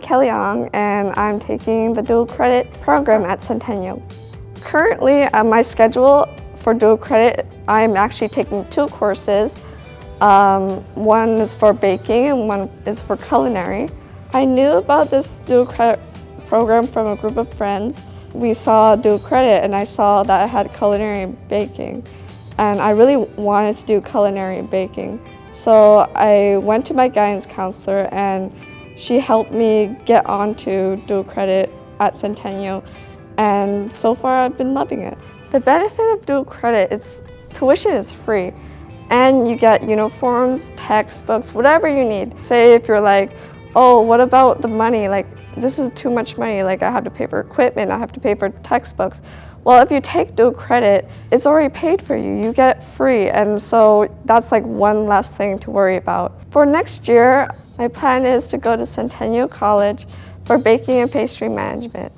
Kelly Ong, and I'm taking the dual credit program at Centennial. Currently, my schedule for dual credit, I'm actually taking 2 courses. One is for baking and one is for culinary. I knew about this dual credit program from a group of friends. We saw dual credit and I saw that I had culinary and baking. And I really wanted to do culinary and baking. So I went to my guidance counselor and she helped me get onto dual credit at Centennial. And so far I've been loving it. The benefit of dual credit is tuition is free. And you get uniforms, textbooks, whatever you need. Say if you're like, oh, what about the money? Like, this is too much money. Like, I have to pay for equipment, I have to pay for textbooks. Well, if you take dual credit, it's already paid for you. You get it free. And so that's like one less thing to worry about. For next year, my plan is to go to Centennial College for baking and pastry management.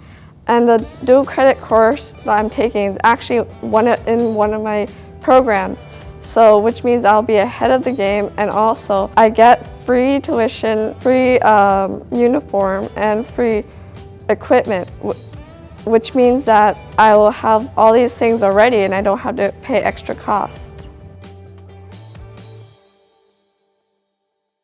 And the dual credit course that I'm taking is actually in one of my programs. So, which means I'll be ahead of the game, and also I get free tuition, free uniform, and free equipment, which means that I will have all these things already and I don't have to pay extra costs.